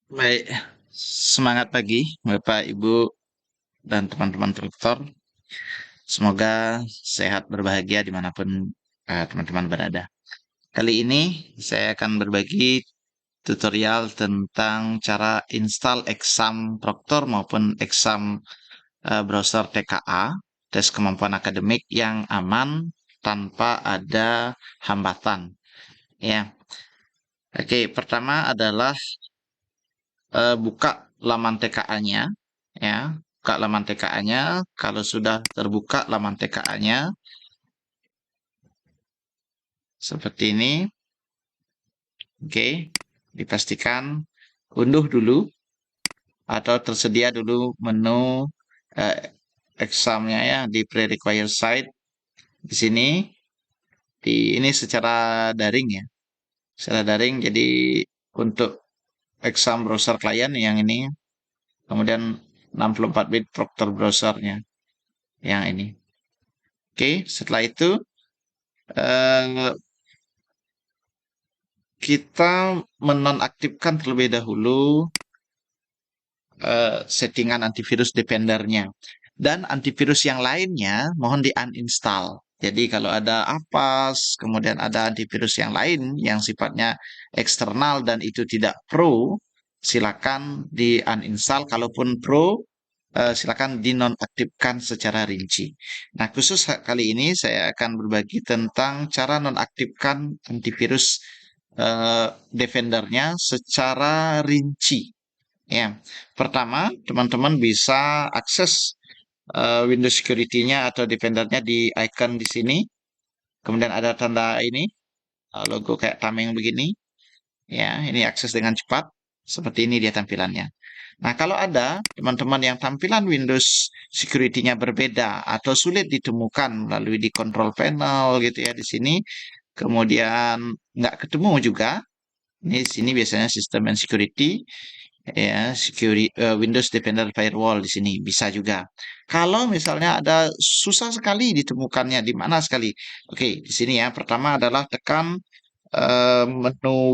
Baik, semangat pagi Bapak, Ibu, dan teman-teman dokter. Semoga sehat berbahagia dimanapun teman-teman berada. Kali ini saya akan berbagi tutorial tentang cara install exam Proctor maupun exam browser TKA, tes kemampuan akademik yang aman tanpa ada hambatan. Ya, oke. Pertama adalah buka laman TKA-nya, ya. Buka laman TKA-nya. Kalau sudah terbuka laman TKA-nya, seperti ini, oke. Dipastikan unduh dulu atau tersedia dulu menu eh, examnya ya di prerequisite site di sini. Ini secara daring ya, secara daring. Jadi untuk exam browser klien yang ini, kemudian 64 bit Proctor browsernya yang ini. Oke, setelah itu eh, kita menonaktifkan terlebih dahulu settingan antivirus Defender-nya. Dan antivirus yang lainnya mohon di-uninstall. Jadi kalau ada Avast, kemudian ada antivirus yang lain yang sifatnya eksternal dan itu tidak pro, silakan di-uninstall. Kalaupun pro, silakan dinonaktifkan secara rinci. Nah, khusus kali ini saya akan berbagi tentang cara nonaktifkan antivirus Defender-nya secara rinci. Ya, pertama teman-teman bisa akses Windows Security-nya atau Defender-nya di icon di sini. Kemudian ada tanda ini, logo kayak tameng begini. Ya, ini akses dengan cepat. Seperti ini dia tampilannya. Nah, kalau ada teman-teman yang tampilan Windows Security-nya berbeda atau sulit ditemukan melalui di control panel gitu ya di sini, kemudian nggak ketemu juga. Ini di sini biasanya sistem and security, ya, Windows Defender Firewall di sini bisa juga. Kalau misalnya ada susah sekali ditemukannya di mana sekali. Oke, di sini ya. Pertama adalah tekan menu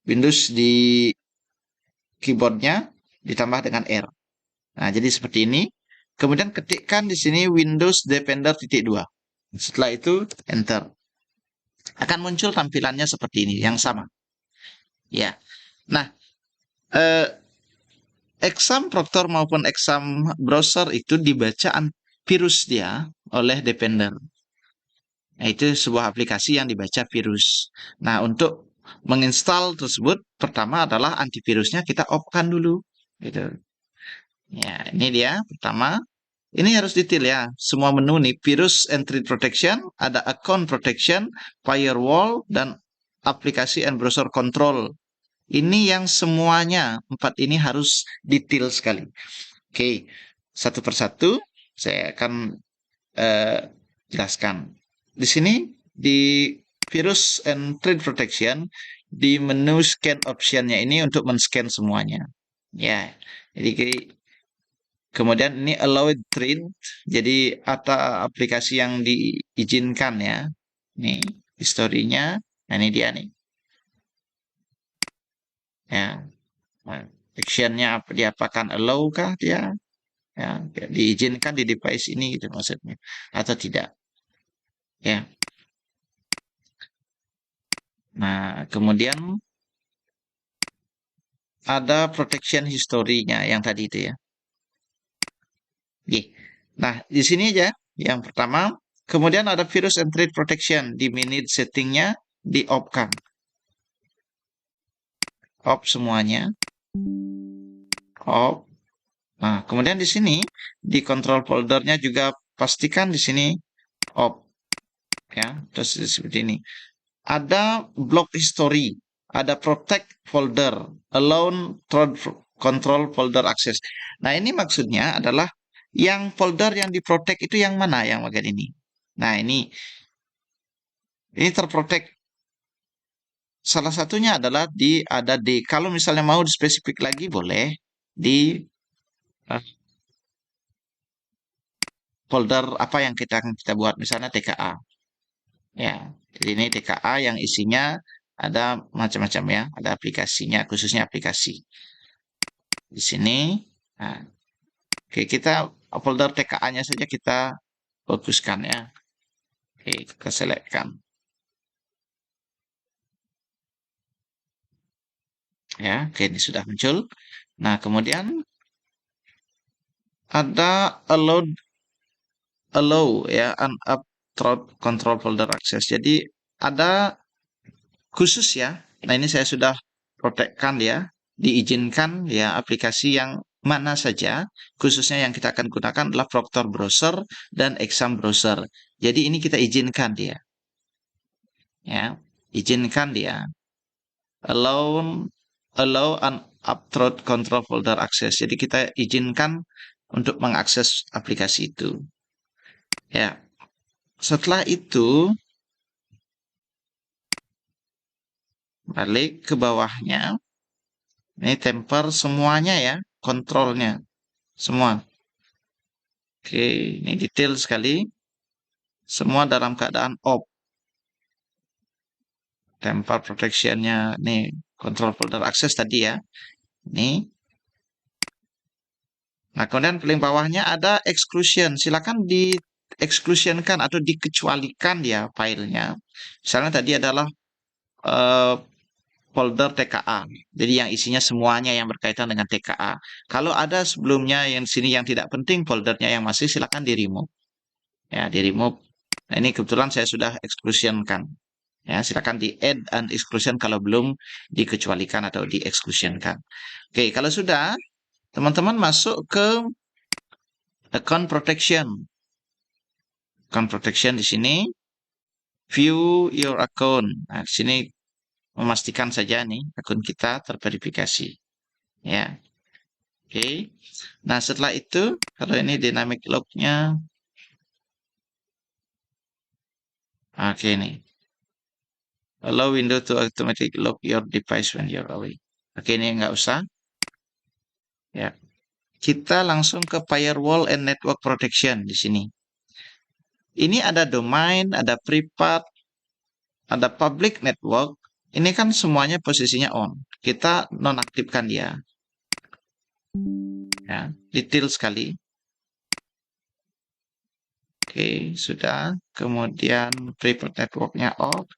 Windows di keyboardnya ditambah dengan R. Nah, jadi seperti ini. Kemudian ketikkan di sini Windows Defender titik 2. Setelah itu enter. Akan muncul tampilannya seperti ini yang sama. Ya. Nah, eh, exam Proctor maupun exam browser itu dibaca virus dia oleh Defender. Nah, itu sebuah aplikasi yang dibaca virus. Nah, untuk menginstal tersebut, pertama adalah antivirusnya kita off-kan dulu. Gitu. Ya, ini dia pertama. Ini harus detail ya. Semua menu nih, virus and threat protection, ada account protection, firewall, dan aplikasi and browser control. Ini yang semuanya, empat ini harus detail sekali. Oke, satu persatu saya akan eh, jelaskan. Di sini di virus and threat protection di menu scan optionnya ini untuk men-scan semuanya. Ya, jadi kemudian ini allowed thread, jadi ada aplikasi yang diizinkan ya. Nih historinya, nah ini dia nih. Ya, nah, actionnya diapakan allow kah dia? Ya, diizinkan di device ini gitu maksudnya atau tidak ya. Nah, kemudian ada protection history-nya yang tadi itu ya. Oke. Nah, di sini aja yang pertama. Kemudian ada virus and threat protection di minute settingnya di off kan. Off semuanya. Off. Nah, kemudian di sini di control foldernya juga pastikan di sini off ya. Terus seperti ini. Ada block history, ada protect folder, allow control folder access. Nah, ini maksudnya adalah yang folder yang diprotect itu yang mana yang bagian ini. Nah, ini terprotect. Salah satunya adalah di ada di kalau misalnya mau spesifik lagi boleh di eh, folder apa yang kita buat misalnya TKA. Ya, jadi ini TKA yang isinya Ada macam-macam ya, ada aplikasinya, khususnya aplikasi. Di sini, nah, oke, kita folder TKA-nya saja kita fokuskan ya. Oke, kita select-kan. Ya, oke, ini sudah muncul. Nah, kemudian ada allow ya, unupload control folder access. Jadi ada khusus ya. Nah, ini saya sudah protectkan ya, diizinkan ya aplikasi yang mana saja, khususnya yang kita akan gunakan adalah Proctor Browser dan Exam Browser. Jadi ini kita izinkan dia, ya, izinkan dia. Allow allow unupload control folder access. Jadi kita izinkan untuk mengakses aplikasi itu. Ya, setelah itu balik ke bawahnya. Ini temper semuanya ya, kontrolnya semua. Oke, ini detail sekali. Semua dalam keadaan off. Temper protection-nya nih, control folder access tadi ya. Nih. Nah, kemudian paling bawahnya ada exclusion. Silakan di exclusionkan atau dikecualikan ya filenya. Misalnya tadi adalah eh, folder TKA. Jadi yang isinya semuanya yang berkaitan dengan TKA. Kalau ada sebelumnya yang sini yang tidak penting foldernya yang masih, silakan di remove. Ya, di remove. Nah, ini kebetulan saya sudah exclusionkan. Ya, silakan di add and exclusion kalau belum dikecualikan atau di exclusionkan. Oke, kalau sudah, teman-teman masuk ke account protection. Account protection di sini, view your account. Nah, di sini memastikan saja nih akun kita terverifikasi. Ya, oke. Nah, setelah itu, kalau ini dynamic log-nya, oke nih. Allow window to automatic lock your device when you're away. Oke, ini nggak usah. Ya, kita langsung ke firewall and network protection di sini. Ini ada domain, ada privat, ada public network. Ini kan semuanya posisinya on. Kita nonaktifkan dia. Ya, detail sekali. Oke, sudah. Kemudian private networknya off.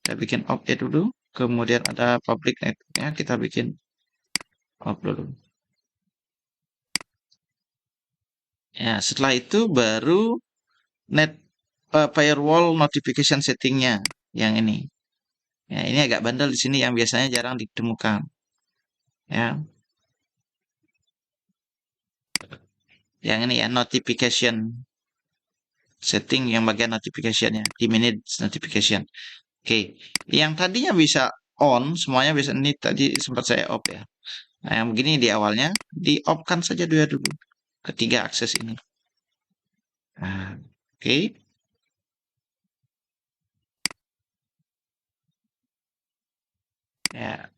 Kita bikin off ya dulu. Kemudian ada public networknya, kita bikin off dulu. Ya, setelah itu baru net firewall notification settingnya yang ini. Ya, ini agak bandel di sini yang biasanya jarang ditemukan. Ya, yang ini ya notification setting yang bagian notificationnya di manage notification. Oke, yang tadinya bisa on semuanya bisa, ini tadi sempat saya off ya. Nah, yang begini di awalnya di off kan saja dulu ketiga akses ini. Nah, oke. Ya,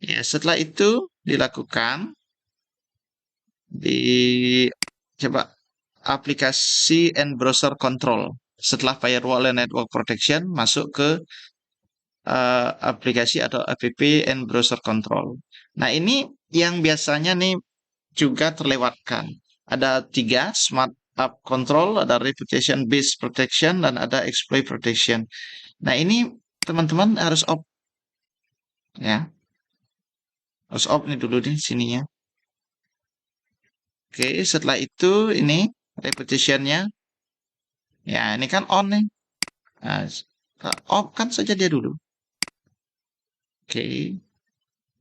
ya setelah itu dilakukan di coba aplikasi and browser control. Setelah firewall and network protection masuk ke aplikasi atau app and browser control. Nah, ini yang biasanya nih juga terlewatkan. Ada tiga, smart app control, ada reputation based protection, dan ada exploit protection. Nah, ini teman-teman harus off ya. Harus off nih dulu nih sininya. Oke, setelah itu ini repetitionnya. Ya, ini kan on nih. Nah, off kan saja dia dulu. Oke.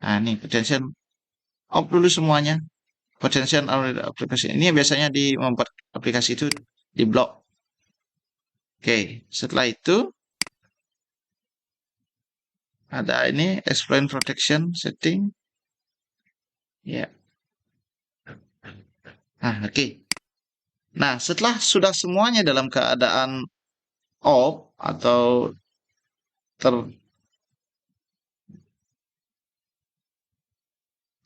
Nah, ini potential off dulu semuanya. Potential aplikasi. Ini biasanya di membuat aplikasi itu di blok. Oke, setelah itu ada ini explain protection setting. Ya. Nah, oke. Nah, setelah sudah semuanya dalam keadaan off atau ter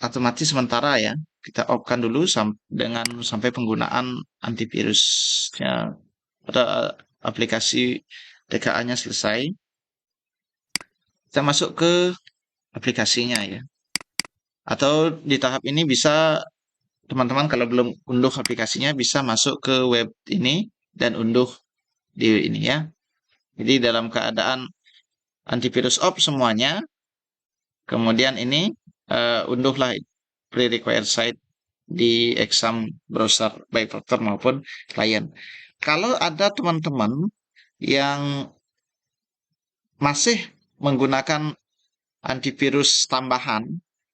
otomatis sementara ya. Kita off-kan dulu dengan sampai penggunaan antivirusnya atau aplikasi TKA-nya selesai. Kita masuk ke aplikasinya ya. Atau di tahap ini bisa teman-teman kalau belum unduh aplikasinya bisa masuk ke web ini dan unduh di ini ya. Jadi dalam keadaan antivirus off semuanya, kemudian ini unduhlah pre-required site di exam browser baik browser maupun client. Kalau ada teman-teman yang masih menggunakan antivirus tambahan,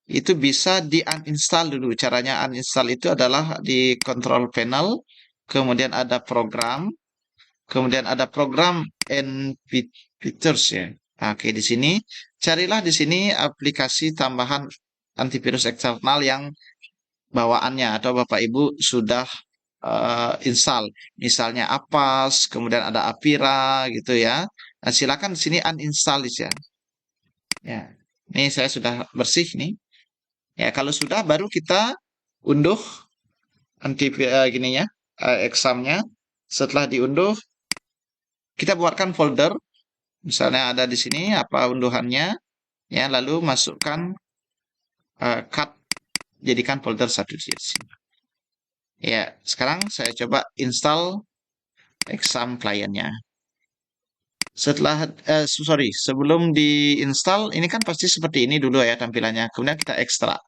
itu bisa di uninstall dulu. Caranya uninstall itu adalah di control panel, kemudian ada program, kemudian ada program and features ya. Oke, di sini carilah di sini aplikasi tambahan antivirus eksternal yang bawaannya atau Bapak Ibu sudah install. Misalnya Avast, kemudian ada Avira gitu ya. Nah, silakan di sini uninstall ya. Ya, ini saya sudah bersih nih. Ya, kalau sudah baru kita unduh gininya, examnya. Setelah diunduh, kita buatkan folder. Misalnya ada di sini apa unduhannya, ya, lalu masukkan cut, jadikan folder satu di sini. Ya, sekarang saya coba install exam kliennya. Sebelum diinstal, ini kan pasti seperti ini dulu ya tampilannya. Kemudian kita ekstrak.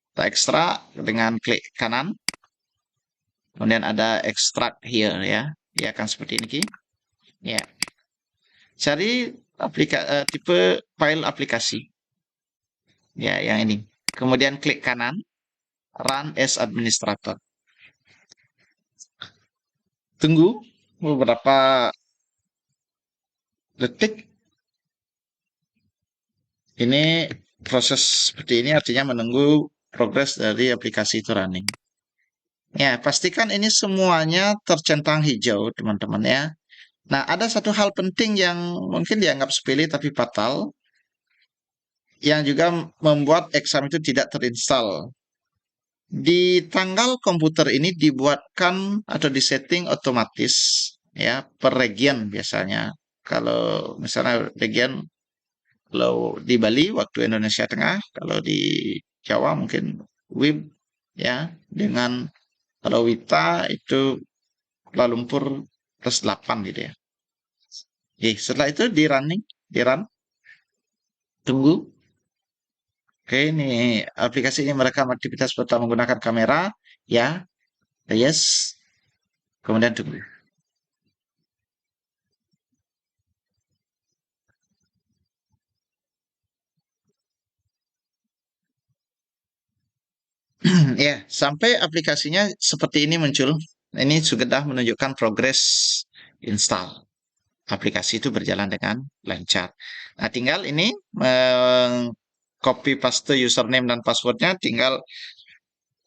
Kita ekstrak dengan klik kanan. Kemudian ada extract here ya. Dia akan seperti ini. Ya. Cari tipe file aplikasi. Ya, yang ini. Kemudian klik kanan, run as administrator. Tunggu beberapa detik. Ini proses seperti ini artinya menunggu progres dari aplikasi itu running. Ya, pastikan ini semuanya tercentang hijau, teman-teman ya. Nah, ada satu hal penting yang mungkin dianggap sepele tapi fatal, yang juga membuat exam itu tidak terinstall. Di tanggal komputer ini dibuatkan atau disetting otomatis ya per region biasanya. Kalau misalnya region, kalau di Bali waktu Indonesia Tengah, kalau di Jawa mungkin WIB ya, dengan kalau Wita itu Kuala Lumpur plus 8 gitu ya. Setelah itu di run, tunggu. Oke, ini aplikasi ini merekam aktivitas serta menggunakan kamera, ya, yes, kemudian tunggu. Ya, sampai aplikasinya seperti ini muncul. Ini sudah menunjukkan progres install. Aplikasi itu berjalan dengan lancar. Nah, tinggal ini copy paste username dan passwordnya, tinggal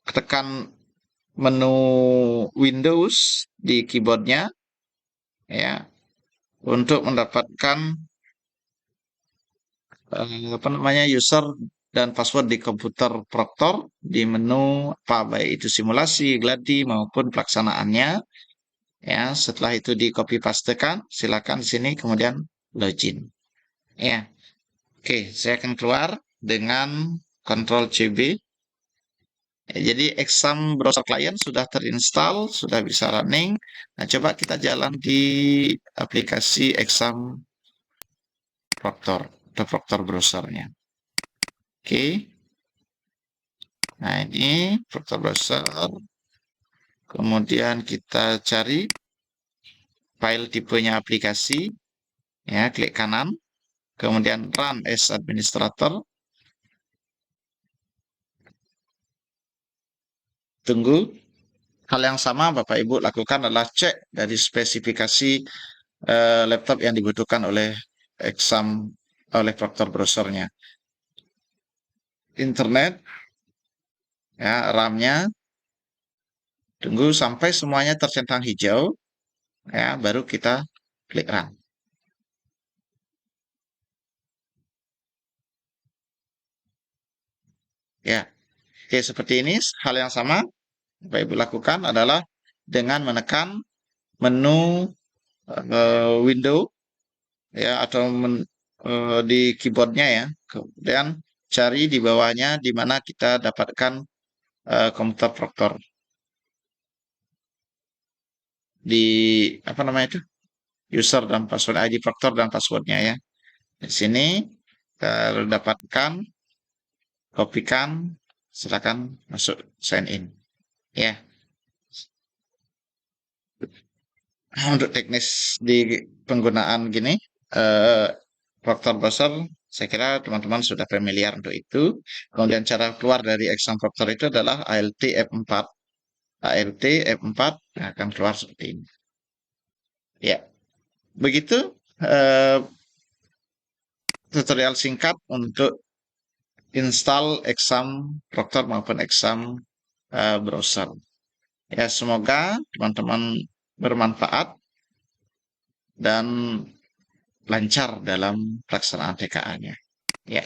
tekan menu Windows di keyboardnya ya untuk mendapatkan apa namanya user dan password di komputer Proctor di menu apa baik itu simulasi, gladi maupun pelaksanaannya ya. Setelah itu di copy pastekan, silakan di sini kemudian login ya. Oke, saya akan keluar dengan Ctrl CB. Ya, jadi exam browser client sudah terinstall, sudah bisa running. Nah, coba kita jalan di aplikasi exam Proctor atau Proctor browsernya. Oke. Nah, ini Proctor browser. Kemudian kita cari file tipenya aplikasi. Ya, klik kanan. Kemudian run as administrator. Tunggu. Hal yang sama Bapak Ibu lakukan adalah cek dari spesifikasi laptop yang dibutuhkan oleh exam oleh Proctor browsernya. Internet, ya, RAM-nya, tunggu sampai semuanya tercentang hijau, ya, baru kita klik run. Ya, Oke, seperti ini hal yang sama Bapak Ibu lakukan adalah dengan menekan menu window ya atau di keyboardnya ya. Kemudian cari di bawahnya di mana kita dapatkan komputer Proctor di apa namanya itu user dan password ID Proctor dan passwordnya ya. Di sini dapatkan, kopikan, silakan masuk sign in ya. Untuk teknis di penggunaan gini eh, Proctor browser saya kira teman-teman sudah familiar untuk itu. Kemudian cara keluar dari exam Proctor itu adalah ALT F4. ALT F4 akan keluar seperti ini. Ya, begitu eh, tutorial singkat untuk install exam Proctor maupun exam browser. Ya, semoga teman-teman bermanfaat dan lancar dalam pelaksanaan TKA-nya. Ya.